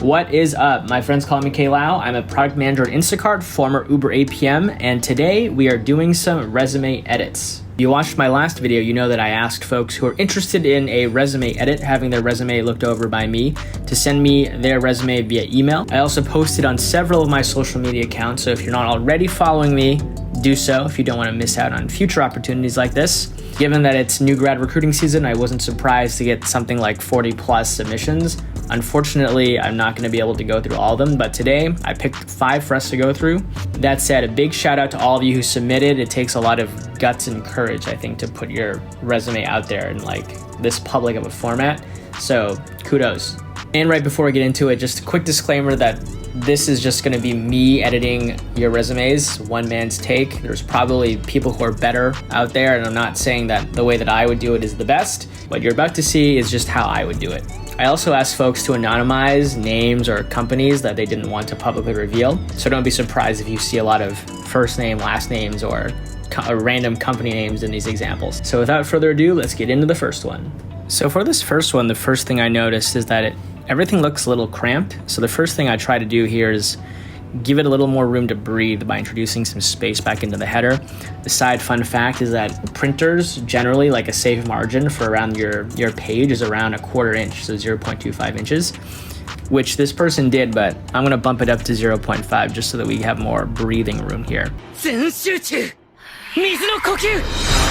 What is up? My friends call me klau. I'm a product manager at Instacart, former Uber APM, and today we are doing some resume edits. If you watched my last video, you know that I asked folks who are interested in a resume edit, having their resume looked over by me, to send me their resume via email. I also posted on several of my social media accounts, so if you're not already following me, do so if you don't want to miss out on future opportunities like this. Given that it's new grad recruiting season, I wasn't surprised to get something like 40 plus submissions. Unfortunately, I'm not going to be able to go through all of them, but today I picked 5 for us to go through. That said, a big shout out to all of you who submitted. It takes a lot of guts and courage, I think, to put your resume out there in like this public of a format. So kudos. And right before we get into it, just a quick disclaimer that this is just going to be me editing your resumes, one man's take. There's probably people who are better out there, and I'm not saying that the way that I would do it is the best. What you're about to see is just how I would do it. I also asked folks to anonymize names or companies that they didn't want to publicly reveal. So don't be surprised if you see a lot of first name, last names, or random company names in these examples. So without further ado, let's get into the first one. So for this first one, the first thing I noticed is that everything looks a little cramped. So the first thing I try to do here is give it a little more room to breathe by introducing some space back into the header. The side fun fact is that printers generally, like a safe margin for around your page is around 1/4 inch, so 0.25 inches, which this person did, but I'm gonna bump it up to 0.5 just so that we have more breathing room here.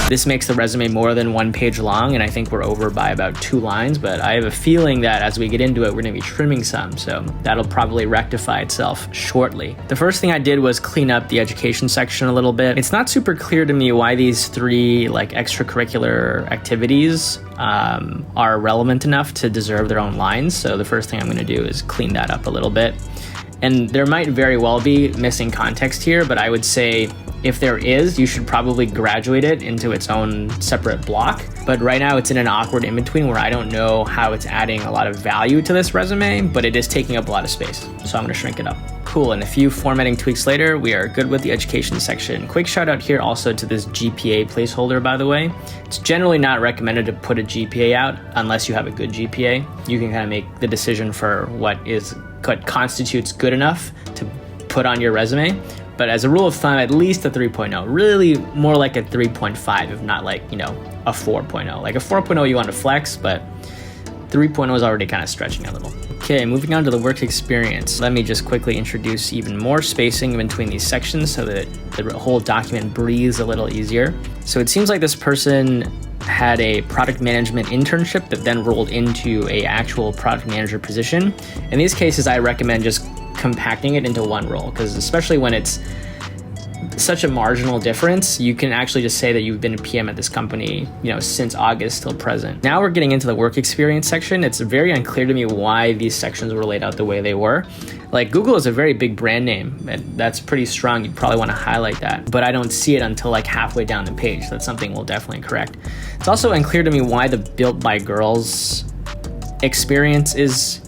This makes the resume more than 1 page long, and I think we're over by about 2 lines, but I have a feeling that as we get into it, we're gonna be trimming some, so that'll probably rectify itself shortly. The first thing I did was clean up the education section a little bit. It's not super clear to me why these 3 like extracurricular activities are relevant enough to deserve their own lines, so the first thing I'm gonna do is clean that up a little bit. And there might very well be missing context here, but I would say if there is, you should probably graduate it into its own separate block. But right now it's in an awkward in-between where I don't know how it's adding a lot of value to this resume, but it is taking up a lot of space. So I'm gonna shrink it up. Cool, and a few formatting tweaks later, we are good with the education section. Quick shout out here also to this GPA placeholder, by the way. It's generally not recommended to put a GPA out unless you have a good GPA. You can kind of make the decision for what constitutes good enough to put on your resume. But as a rule of thumb, at least a 3.0, really more like a 3.5, if not like, a 4.0. Like a 4.0 you want to flex, but 3.0 is already kind of stretching a little. Okay, moving on to the work experience. Let me just quickly introduce even more spacing in between these sections so that the whole document breathes a little easier. So it seems like this person had a product management internship that then rolled into a actual product manager position. In these cases, I recommend just compacting it into one role, because especially when it's such a marginal difference, you can actually just say that you've been a PM at this company, since August till present. Now we're getting into the work experience section. It's very unclear to me why these sections were laid out the way they were. Like Google is a very big brand name, and that's pretty strong. You'd probably want to highlight that, but I don't see it until like halfway down the page. That's something we'll definitely correct. It's also unclear to me why the Built by Girls experience is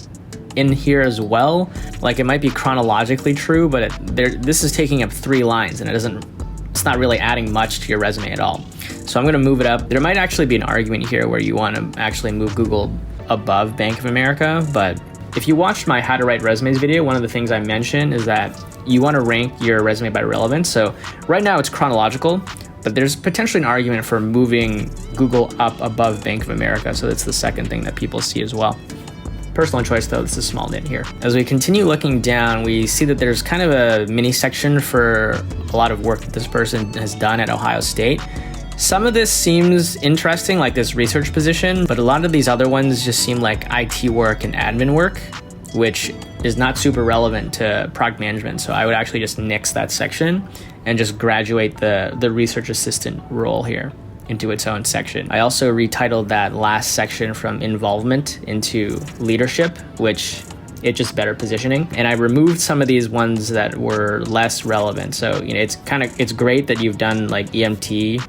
in here as well. Like it might be chronologically true, but this is taking up 3 lines and it's not really adding much to your resume at all. So I'm going to move it up. There might actually be an argument here where you want to actually move Google above Bank of America, but if you watched my How to Write Resumes video, one of the things I mentioned is that you want to rank your resume by relevance. So right now it's chronological, but there's potentially an argument for moving Google up above Bank of America. So that's the second thing that people see as well. Personal choice though, this is a small nit here. As we continue looking down, we see that there's kind of a mini section for a lot of work that this person has done at Ohio State. Some of this seems interesting, like this research position, but a lot of these other ones just seem like IT work and admin work, which is not super relevant to product management. So I would actually just nix that section and just graduate the research assistant role here into its own section. I also retitled that last section from involvement into leadership, which it's just better positioning. And I removed some of these ones that were less relevant. So, it's great that you've done like EMT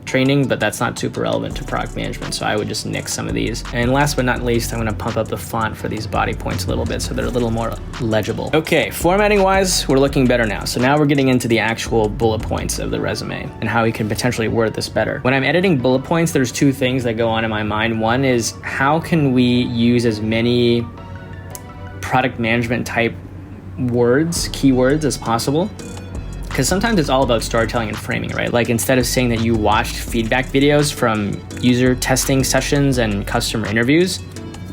training, but that's not super relevant to product management. So I would just nix some of these. And last but not least, I'm going to pump up the font for these body points a little bit so they're a little more legible. Okay, formatting wise, we're looking better now. So now we're getting into the actual bullet points of the resume and how we can potentially word this better. When I'm editing bullet points, there's 2 things that go on in my mind. One is how can we use as many product management type words, keywords as possible. Because sometimes it's all about storytelling and framing, right? Like instead of saying that you watched feedback videos from user testing sessions and customer interviews,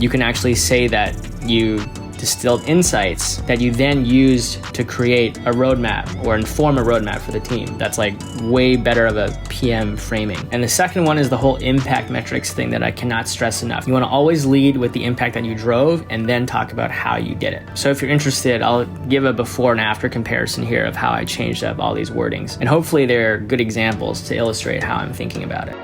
you can actually say that you distilled insights that you then used to create a roadmap or inform a roadmap for the team. That's like way better of a PM framing. And the second one is the whole impact metrics thing that I cannot stress enough. You want to always lead with the impact that you drove and then talk about how you did it. So if you're interested, I'll give a before and after comparison here of how I changed up all these wordings. And hopefully they're good examples to illustrate how I'm thinking about it.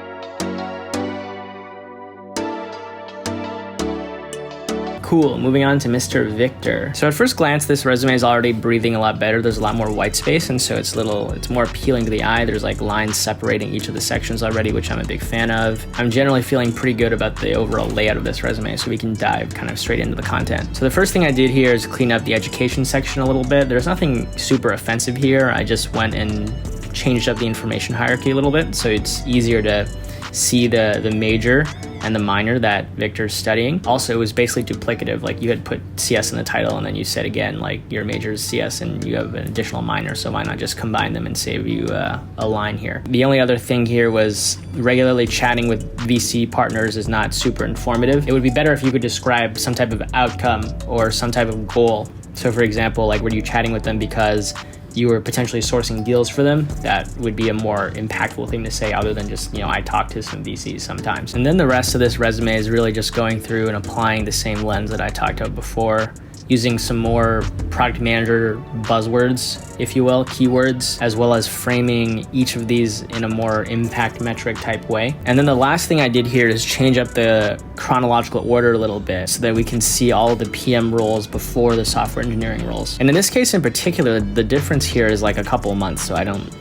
Cool, moving on to Mr. Victor. So at first glance, this resume is already breathing a lot better. There's a lot more white space, and so it's more appealing to the eye. There's like lines separating each of the sections already, which I'm a big fan of. I'm generally feeling pretty good about the overall layout of this resume, so we can dive kind of straight into the content. So the first thing I did here is clean up the education section a little bit. There's nothing super offensive here. I just went and changed up the information hierarchy a little bit, so it's easier to see the major and the minor that Victor's studying. Also, it was basically duplicative. Like you had put CS in the title and then you said again, like your major is CS and you have an additional minor. So why not just combine them and save you a line here? The only other thing here was regularly chatting with VC partners is not super informative. It would be better if you could describe some type of outcome or some type of goal. So for example, like were you chatting with them because you were potentially sourcing deals for them? That would be a more impactful thing to say other than just, I talk to some VCs sometimes. And then the rest of this resume is really just going through and applying the same lens that I talked about before, using some more product manager buzzwords, if you will, keywords, as well as framing each of these in a more impact metric type way. And then the last thing I did here is change up the chronological order a little bit so that we can see all of the PM roles before the software engineering roles. And in this case in particular, the difference here is like a couple of months, so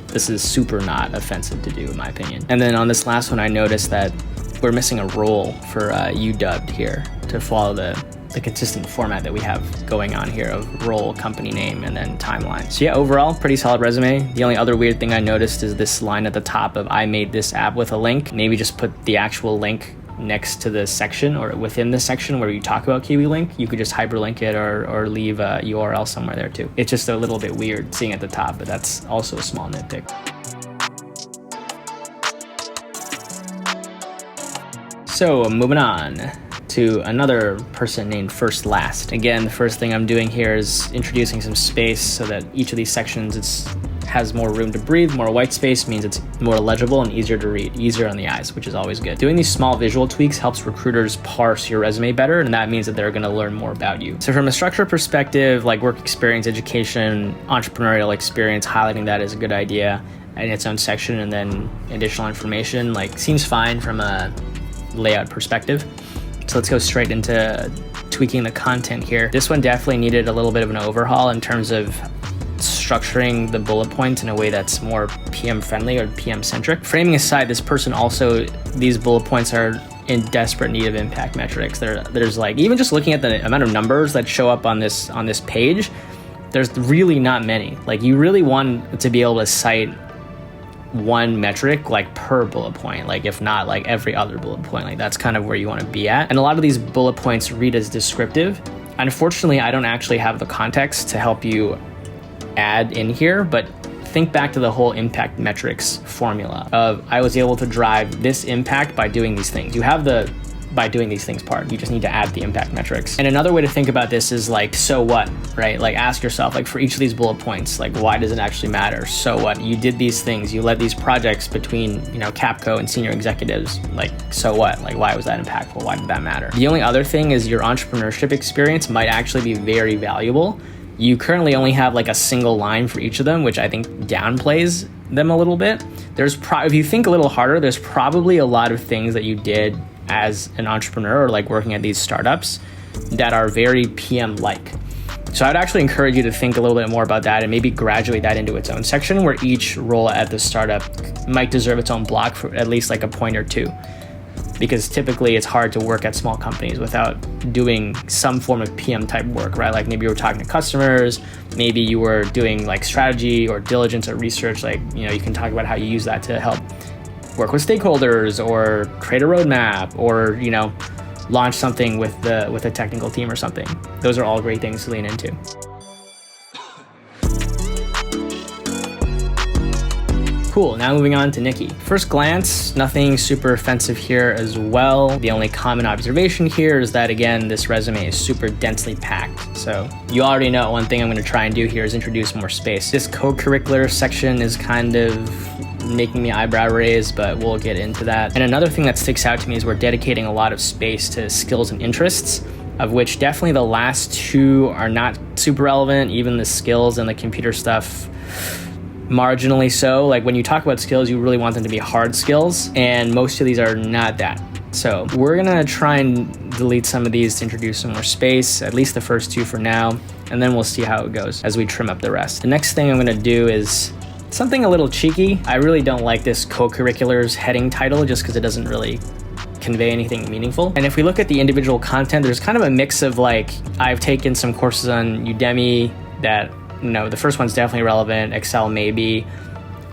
this is super not offensive to do in my opinion. And then on this last one, I noticed that we're missing a role for UW here to follow the consistent format that we have going on here of role, company name, and then timeline. So yeah, overall, pretty solid resume. The only other weird thing I noticed is this line at the top of I made this app with a link. Maybe just put the actual link next to the section or within the section where you talk about Kiwi Link. You could just hyperlink it or leave a URL somewhere there too. It's just a little bit weird seeing at the top, but that's also a small nitpick. So moving on to another person named First Last. Again, the first thing I'm doing here is introducing some space so that each of these sections has more room to breathe. More white space means it's more legible and easier to read, easier on the eyes, which is always good. Doing these small visual tweaks helps recruiters parse your resume better, and that means that they're going to learn more about you. So from a structure perspective, like work experience, education, entrepreneurial experience, highlighting that is a good idea in its own section, and then additional information seems fine from a layout perspective. So let's go straight into tweaking the content here. This one definitely needed a little bit of an overhaul in terms of structuring the bullet points in a way that's more PM friendly or PM centric. Framing aside, these bullet points are in desperate need of impact metrics. There's even just looking at the amount of numbers that show up on this page, there's really not many. You really want to be able to cite one metric per bullet point, if not every other bullet point. That's kind of where you want to be at. And a lot of these bullet points read as descriptive. Unfortunately, I don't actually have the context to help you add in here, but think back to the whole impact metrics formula of I was able to drive this impact by doing these things. You have the by doing these things part. You just need to add the impact metrics. And another way to think about this is so what, right? Ask yourself, for each of these bullet points, why does it actually matter? So what? You did these things, you led these projects between, Capco and senior executives, so what? Why was that impactful? Why did that matter? The only other thing is your entrepreneurship experience might actually be very valuable. You currently only have a single line for each of them, which I think downplays them a little bit. If you think a little harder, there's probably a lot of things that you did as an entrepreneur or working at these startups that are very PM-like. So I'd actually encourage you to think a little bit more about that and maybe graduate that into its own section where each role at the startup might deserve its own block for at least a point or two. Because typically it's hard to work at small companies without doing some form of PM type work, right? Maybe you were talking to customers, maybe you were doing strategy or diligence or research. You can talk about how you use that to help work with stakeholders or create a roadmap or, launch something with a technical team or something. Those are all great things to lean into. Cool, now moving on to Nikki. First glance, nothing super offensive here as well. The only common observation here is that, again, this resume is super densely packed. So you already know one thing I'm gonna try and do here is introduce more space. This co-curricular section is kind of making me eyebrow raise, but we'll get into that. And another thing that sticks out to me is we're dedicating a lot of space to skills and interests, of which definitely the last two are not super relevant. Even the skills and the computer stuff, marginally so. Like when you talk about skills, you really want them to be hard skills, and most of these are not that. So we're gonna try and delete some of these to introduce some more space, at least the first two for now, and then we'll see how it goes as we trim up the rest. The next thing I'm gonna do is something a little cheeky. I really don't like this co-curriculars heading title just because it doesn't really convey anything meaningful. And if we look at the individual content, there's kind of a mix of like, I've taken some courses on Udemy that, the first one's definitely relevant, Excel maybe.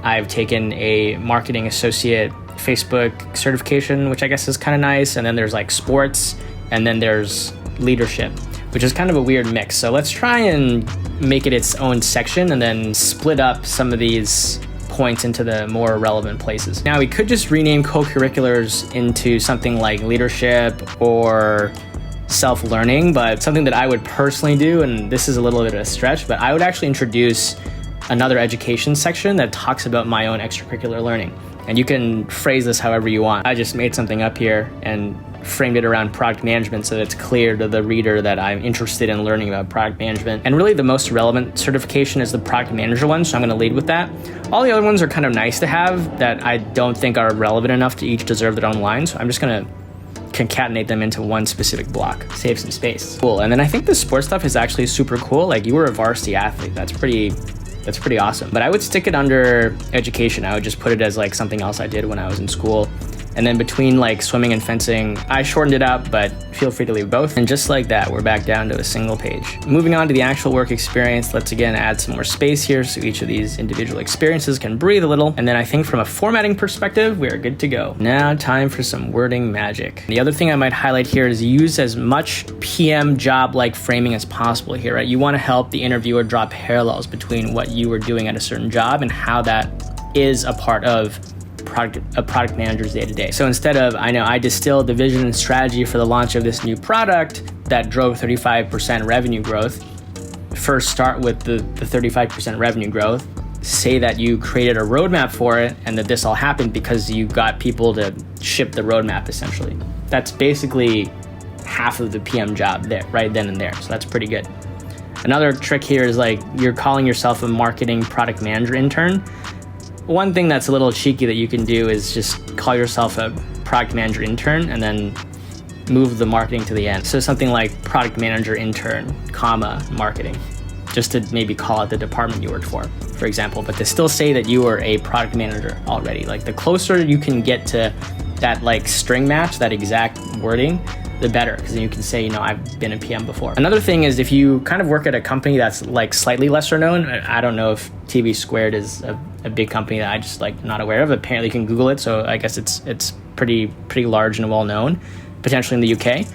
I've taken a marketing associate Facebook certification, which I guess is kind of nice. And then there's like sports, and then there's leadership, which is kind of a weird mix. So let's try and make it its own section and then split up some of these points into the more relevant places. Now we could just rename co-curriculars into something like leadership or self-learning, but something that I would personally do, and this is a little bit of a stretch, but I would actually introduce another education section that talks about my own extracurricular learning. And you can phrase this however you want. I just made something up here and framed it around product management so that it's clear to the reader that I'm interested in learning about product management. And really the most relevant certification is the product manager one, so I'm gonna lead with that. All the other ones are kind of nice to have that I don't think are relevant enough to each deserve their own line, so I'm just gonna concatenate them into one specific block, save some space. Cool, and then I think the sports stuff is actually super cool. Like, you were a varsity athlete, that's pretty awesome. But I would stick it under education. I would just put it as like something else I did when I was in school. And then between like swimming and fencing, I shortened it up, but feel free to leave both. And just like that, we're back down to a single page. Moving on to the actual work experience, let's again add some more space here so each of these individual experiences can breathe a little. And then I think from a formatting perspective, we are good to go. Now time for some wording magic. The other thing I might highlight here is use as much PM job-like framing as possible here, right? You want to help the interviewer draw parallels between what you were doing at a certain job and how that is a part of a product manager's day-to-day. So instead of, I distilled the vision and strategy for the launch of this new product that drove 35% revenue growth, first start with the 35% revenue growth, say that you created a roadmap for it and that this all happened because you got people to ship the roadmap essentially. That's basically half of the PM job there, right then and there. So that's pretty good. Another trick here is like, you're calling yourself a marketing product manager intern. One thing that's a little cheeky that you can do is just call yourself a product manager intern and then move the marketing to the end. So something like product manager intern, comma, marketing, just to maybe call out the department you worked for example, but to still say that you were a product manager already. Like, the closer you can get to that like string match, that exact wording, the better, because then you can say, I've been a PM before. Another thing is if you kind of work at a company that's like slightly lesser known, I don't know if TV Squared is a big company that I just like not aware of. Apparently you can Google it, so I guess it's pretty large and well known, potentially in the UK.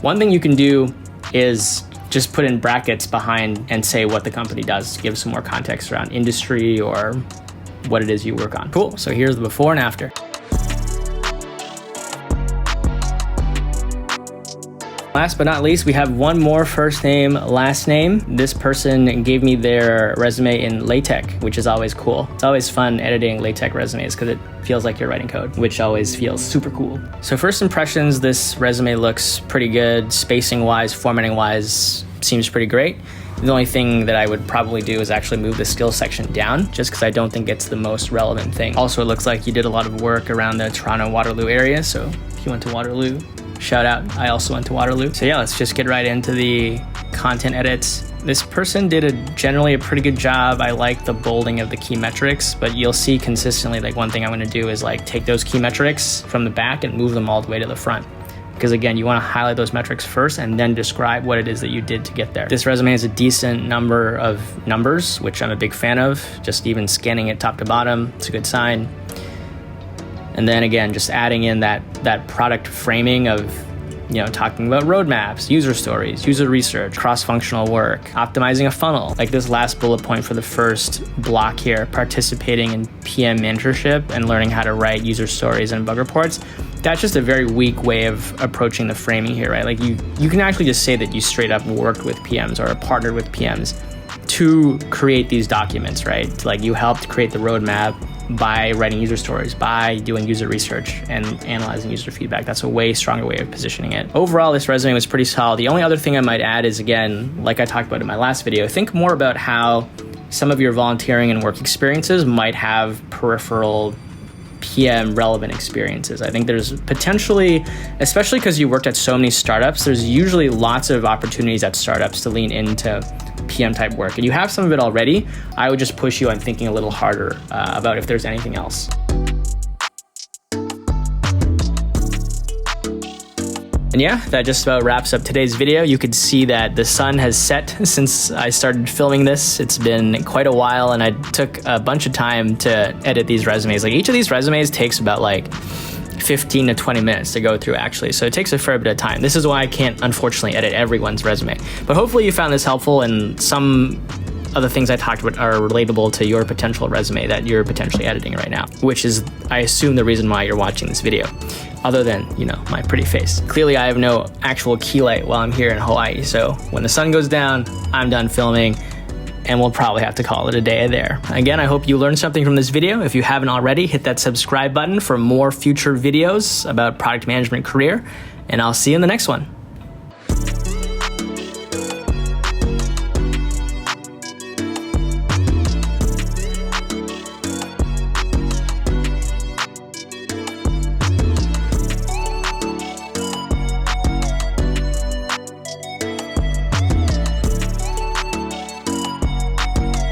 One thing you can do is just put in brackets behind and say what the company does, give some more context around industry or what it is you work on. Cool, so here's the before and after. Last but not least, we have one more first name, last name. This person gave me their resume in LaTeX, which is always cool. It's always fun editing LaTeX resumes because it feels like you're writing code, which always feels super cool. So first impressions, this resume looks pretty good. Spacing-wise, formatting-wise, seems pretty great. The only thing that I would probably do is actually move the skills section down, just because I don't think it's the most relevant thing. Also, it looks like you did a lot of work around the Toronto-Waterloo area, so if you went to Waterloo, shout out, I also went to Waterloo. So yeah, let's just get right into the content edits. This person did generally a pretty good job. I like the bolding of the key metrics, but you'll see consistently, like, one thing I'm gonna do is like take those key metrics from the back and move them all the way to the front. Because again, you wanna highlight those metrics first and then describe what it is that you did to get there. This resume has a decent number of numbers, which I'm a big fan of. Just even scanning it top to bottom, it's a good sign. And then again, just adding in that product framing of talking about roadmaps, user stories, user research, cross-functional work, optimizing a funnel. Like this last bullet point for the first block here, participating in PM mentorship and learning how to write user stories and bug reports. That's just a very weak way of approaching the framing here, right? Like you can actually just say that you straight up worked with PMs or partnered with PMs to create these documents, right? Like you helped create the roadmap by writing user stories, by doing user research and analyzing user feedback. That's a way stronger way of positioning it. Overall, this resume was pretty solid. The only other thing I might add is, again, like I talked about in my last video, think more about how some of your volunteering and work experiences might have peripheral PM relevant experiences. I think there's potentially, especially because you worked at so many startups, there's usually lots of opportunities at startups to lean into PM type work. And you have some of it already. I would just push you on thinking a little harder about if there's anything else. And yeah, that just about wraps up today's video. You could see that the sun has set since I started filming this. It's been quite a while and I took a bunch of time to edit these resumes. Like each of these resumes takes about like 15 to 20 minutes to go through actually. So it takes a fair bit of time. This is why I can't unfortunately edit everyone's resume. But hopefully you found this helpful and some other things I talked about are relatable to your potential resume that you're potentially editing right now, which is, I assume, the reason why you're watching this video, other than, my pretty face. Clearly, I have no actual key light while I'm here in Hawaii, so when the sun goes down, I'm done filming, and we'll probably have to call it a day there. Again, I hope you learned something from this video. If you haven't already, hit that subscribe button for more future videos about product management career, and I'll see you in the next one.